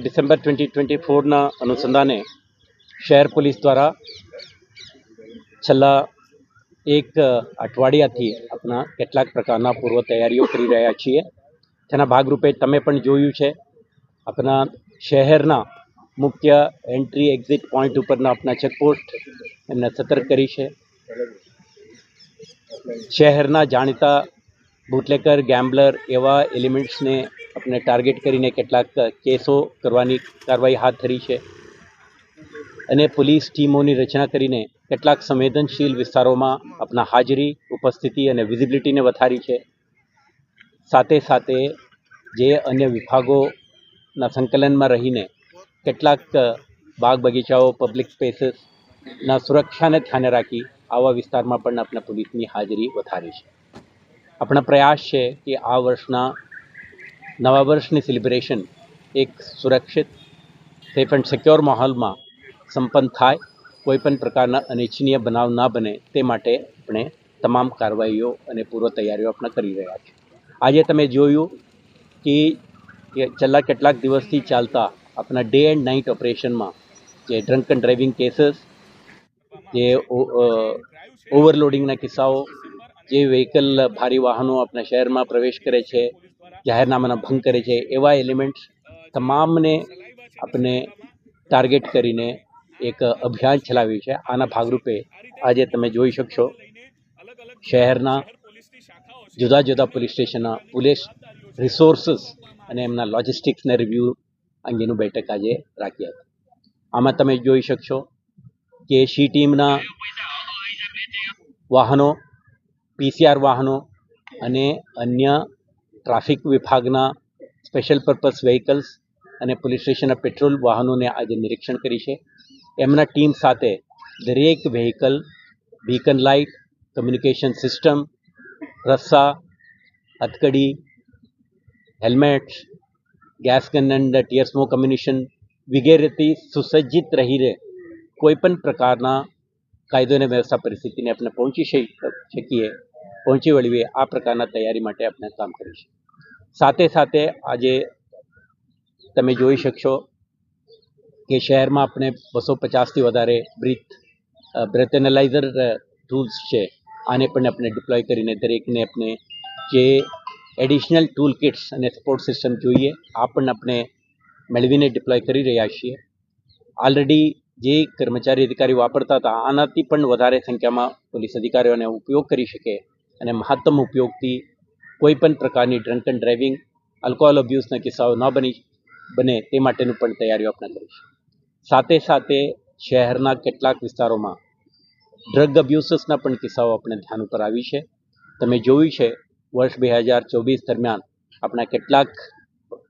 December 2024 अनुसंधाने शहर police द्वारा છેલ્લા એક અઠવાડિયાથી આપણા કેટલાક પ્રકારના પૂર્વ તૈયારીઓ કરી રહ્યા છીએ. તેના ભાગરૂપે તમે પણ જોયું છે, આપણા શહેરના મુખ્ય એન્ટ્રી એક્ઝિટ પોઈન્ટ ઉપરના આપણા ચેકપોસ્ટ એમને સતર્ક કરી છે. શહેરના જાણીતા બુટલેકર, ગેમ્બલર એવા એલિમેન્ટ્સને આપણે ટાર્ગેટ કરીને કેટલાક કેસો કરવાની કાર્યવાહી હાથ ધરી છે અને પોલીસ ટીમોની રચના કરીને કેટલાક સંવેદનશીલ વિસ્તારોમાં આપણા હાજરી, ઉપસ્થિતિ અને વિઝિબિલિટીને વધારી છે. સાથે સાથે જે અન્ય વિભાગોના સંકલનમાં રહીને કેટલાક બાગ બગીચાઓ, પબ્લિક સ્પેસીસના સુરક્ષાને ધ્યાને રાખી આવા વિસ્તારમાં પણ આપણા પોલીસની હાજરી વધારી છે. આપણા પ્રયાસ છે કે આ વર્ષના નવા વર્ષની સેલિબ્રેશન એક સુરક્ષિત, સેફ એન્ડ સિક્યોર માહોલમાં સંપન્ન થાય, કોઈપણ પ્રકારના અનિચ્છનીય બનાવ ના બને તે માટે આપણે તમામ કાર્યવાહીઓ અને પૂર્વ તૈયારીઓ આપણે કરી રહ્યા છીએ. આજે તમે જોયું કે છેલ્લા કેટલાક દિવસથી ચાલતા આપણા ડે એન્ડ નાઇટ ઓપરેશનમાં જે ડ્રંક એન્ડ ડ્રાઇવિંગ કેસીસ, જે ઓવરલોડિંગના કિસ્સાઓ, જે વ્હીકલ ભારી વાહનો આપણા શહેરમાં પ્રવેશ કરે છે, જાહેરનામાના ભંગ કરે છે, એવા એલિમેન્ટ્સ તમામને આપણે ટાર્ગેટ કરીને એક અભિયાન ચલાવ્યું છે. આના ભાગરૂપે આજે તમે જોઈ શકશો શહેરના જુદા જુદા પોલીસ સ્ટેશનના પોલીસ રિસોર્સિસ અને એમના લોજિસ્ટિક્સને રિવ્યૂ અંગેનું બેઠક આજે રાખી હતી. આમાં તમે જોઈ શકશો કે સી ટીમના વાહનો, પીસીઆર વાહનો અને અન્ય ટ્રાફિક વિભાગના સ્પેશિયલ પર્પઝ વ્હીકલ્સ અને પોલીસ સ્ટેશનના પેટ્રોલ વાહનોને આજે નિરીક્ષણ કરી છે. એમના ટીમ સાથે દરેક vehicle, beacon light, communication system, રસ્સા, હથકડી, helmets, gas gun and tear smoke ammunition વગેરેથી સુસજ્જિત રહીને કોઈપણ પ્રકારના કાયદો અને વ્યવસ્થા પરિસ્થિતિને આપણે પહોંચી વળીએ આ પ્રકારના તૈયારી માટે આપણે કામ કરીશું. સાથે સાથે આજે તમે જોઈ શકશો કે શહેરમાં આપણે 250થી વધારે બ્રેથ એનાલાઇઝર ટૂલ્સ છે, આને પણ આપણે ડિપ્લોય કરીને દરેકને આપણે જે એડિશનલ ટૂલ કિટ્સ અને સપોર્ટ સિસ્ટમ જોઈએ આ પણ આપણે મેળવીને ડિપ્લોય કરી રહ્યા છીએ. ઓલરેડી જે કર્મચારી અધિકારી વાપરતા હતા આનાથી પણ વધારે સંખ્યામાં પોલીસ અધિકારીઓને ઉપયોગ કરી શકે અને મહત્તમ ઉપયોગથી કોઈપણ પ્રકારની ડ્રંક એન્ડ ડ્રાઇવિંગ, આલ્કોહોલ અબ્યુઝના કિસ્સાઓ ન બને તે માટેનું પણ તૈયારીઓ આપણે કરીશું. સાથે સાથે શહેરના કેટલાક વિસ્તારોમાં ડ્રગ અબ્યુસીસના પણ કિસ્સાઓ આપણે ધ્યાન ઉપર આવી છે. તમે જોયું છે વર્ષ 2024 દરમિયાન આપણા કેટલાક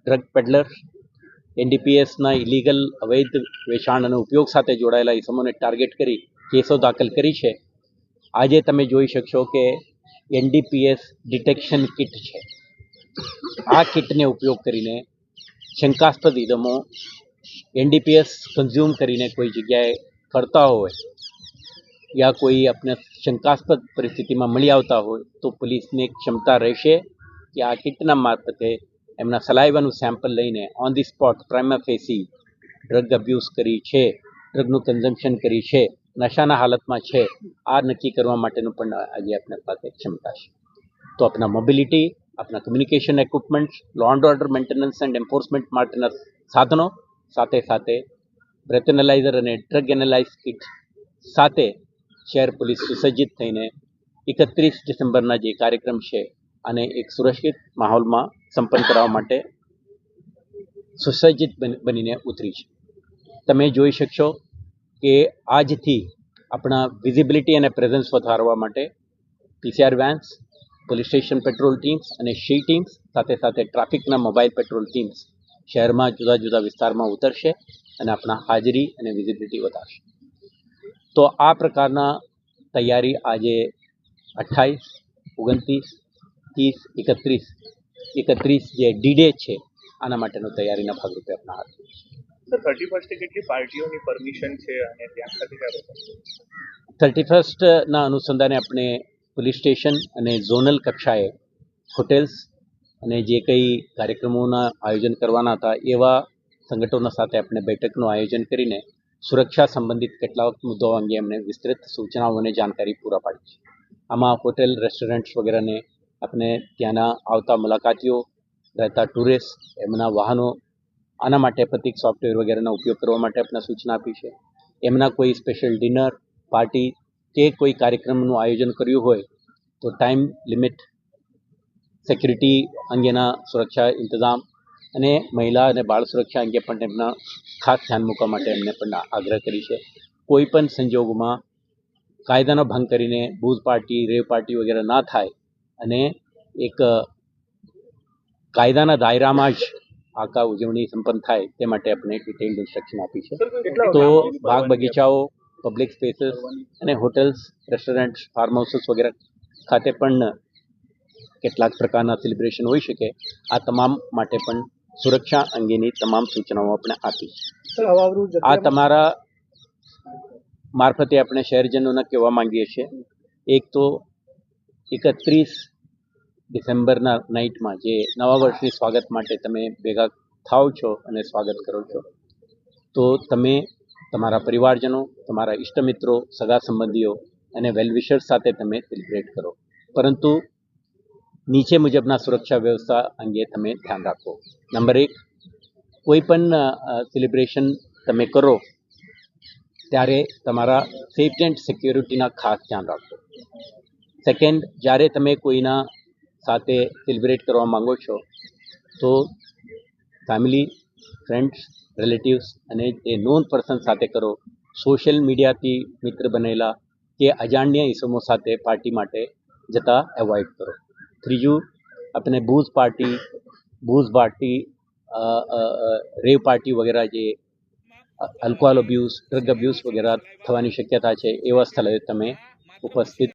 ડ્રગ પેડલર્સ, એનડીપીએસના ઇલીગલ અવૈધ વેચાણ અને ઉપયોગ સાથે જોડાયેલા ઇસમોને ટાર્ગેટ કરી કેસો દાખલ કરી છે. આજે તમે જોઈ શકશો કે એનડીપીએસ ડિટેક્શન કિટ છે. આ કિટને ઉપયોગ કરીને શંકાસ્પદ ઇસમો એનડીપીએસ કન્ઝ્યુમ કરીને કોઈ જગ્યાએ ફરતા હોય યા કોઈ આપણે શંકાસ્પદ પરિસ્થિતિમાં મળી આવતા હોય તો પોલીસને ક્ષમતા રહેશે કે આ કિટના મારફતે એમના સલાઇવાનું સેમ્પલ લઈને on the spot prima facie drug abuse કરી છે, ડ્રગનું કન્ઝમ્પશન કરી છે, નશાના હાલતમાં છે, આ નક્કી કરવા માટેનું પણ આજે આપણા પાસે ક્ષમતા છે. તો આપણા મોબિલિટી, આપણા communication equipments, law and order maintenance and enforcement માટેના સાધનો, સાથે સાથે બ્રેથ એનાલાઇઝર અને ડ્રગ એનાલાઇઝ કિટ સાથે શહેર પોલીસ સુસજ્જિત થઈને 31 ડિસેમ્બરના જે કાર્યક્રમ છે અને એક સુરક્ષિત માહોલમાં સંપન્ન કરવા માટે સુસજ્જિત બનીને ઉતરી છે. તમે જોઈ શકશો કે આજથી આપણા વિઝિબિલિટી અને પ્રેઝન્સ વધારવા માટે PCR vans, police station petrol teams અને સી ટીમ્સ સાથે સાથે ટ્રાફિકના મોબાઈલ પેટ્રોલ ટીમ્સ શહેરમાં જુદા જુદા વિસ્તારમાં ઉતરશે અને આપણા હાજરી અને વિઝિબિલિટી વધારશે. તો આ પ્રકારના તૈયારી આજે 28, 29, 30, 31 જે ડી-ડે છે આના માટેનો તૈયારીના ભાગરૂપે આપણા હાથ. સર 31 કેટલી પાર્ટીઓની પરમિશન છે અને ત્યાં ખાતે 31ના અનુસંધાને આપણે પોલીસ સ્ટેશન અને ઝોનલ કક્ષાએ હોટેલ્સ, અને જે કંઈ કાર્યક્રમોના આયોજન કરવાના હતા એવા સંગઠનો સાથે આપણે બેઠકનું આયોજન કરીને સુરક્ષા સંબંધિત કેટલાક મુદ્દાઓ અંગે એમને વિસ્તૃત સૂચનાઓ અને જાણકારી પૂરા પાડી છે. આમાં હોટેલ રેસ્ટોરન્ટ્સ વગેરેને આપણે ત્યાંના આવતા મુલાકાતીઓ રહેતા ટુરિસ્ટ એમના વાહનો આના માટે પ્રતિક સોફ્ટવેર વગેરેનો ઉપયોગ કરવા માટે આપણે સૂચના આપી છે. એમના કોઈ સ્પેશિયલ ડિનર પાર્ટી કે કોઈ કાર્યક્રમનું આયોજન કર્યું હોય તો ટાઈમ લિમિટ, સિક્યુરિટી અંગેના સુરક્ષા ઇંતજામ અને મહિલા અને બાળ સુરક્ષા અંગે પણ એમના ખાસ ધ્યાન મૂકવા માટે એમને પણ આગ્રહ કરી છે. કોઈ પણ સંજોગોમાં કાયદાનો ભંગ કરીને બૂઝ પાર્ટી, રેવ પાર્ટી વગેરે ના થાય અને એક કાયદાના દાયરામાં જ આખા ઉજવણી સંપન્ન થાય તે માટે આપણે ડિટેઇલ્ડ ઇન્સ્ટ્રક્શન આપી છે. તો બાગ બગીચાઓ, પબ્લિક સ્પેસીસ અને હોટેલ્સ, રેસ્ટોરન્ટ્સ, ફાર્મ હાઉસીસ વગેરે ખાતે પણ કેટલાક પ્રકારના સેલિબ્રેશન હોઈ શકે. આ તમામ માટે પણ સુરક્ષા અંગેની તમામ સૂચનાઓ આપણે આપી છે. આ તમારા મારફતે આપણે શહેરજનોને કહેવા માંગીએ છીએ, એક તો 31 ડિસેમ્બરના નાઇટમાં જે નવા વર્ષની સ્વાગત માટે તમે ભેગા થાવ છો અને સ્વાગત કરો છો, તો તમે તમારા પરિવારજનો, તમારા ઇષ્ટમિત્રો, સગા સંબંધીઓ અને વેલવિશર્સ સાથે તમે સેલિબ્રેટ કરો, પરંતુ નીચે મુજબના સુરક્ષા વ્યવસ્થા અંગે તમે ધ્યાન રાખો. નંબર 1, કોઈ પણ સેલિબ્રેશન તમે કરો ત્યારે તમારા સેફ્ટી એન્ડ સિક્યોરિટીના ખાસ ધ્યાન રાખો. સેકન્ડ, જ્યારે તમે કોઈના સાથે સેલિબ્રેટ કરવા માંગો છો તો ફેમિલી, ફ્રેન્ડ્સ, રિલેટિવ્સ અને એ નોન પર્સન સાથે કરો. સોશિયલ મીડિયાથી મિત્ર બનેલા કે અજાણ્યા ઇસમો સાથે પાર્ટી માટે જતા એવોઇડ કરો. ત્રીજું, આપણે બૂઝ પાર્ટી, રેવ પાર્ટી વગેરે જે આલ્કોહોલ અબ્યુઝ, ડ્રગ અબ્યુઝ વગેરે થવાની શક્યતા છે એવા સ્થળે તમે ઉપસ્થિત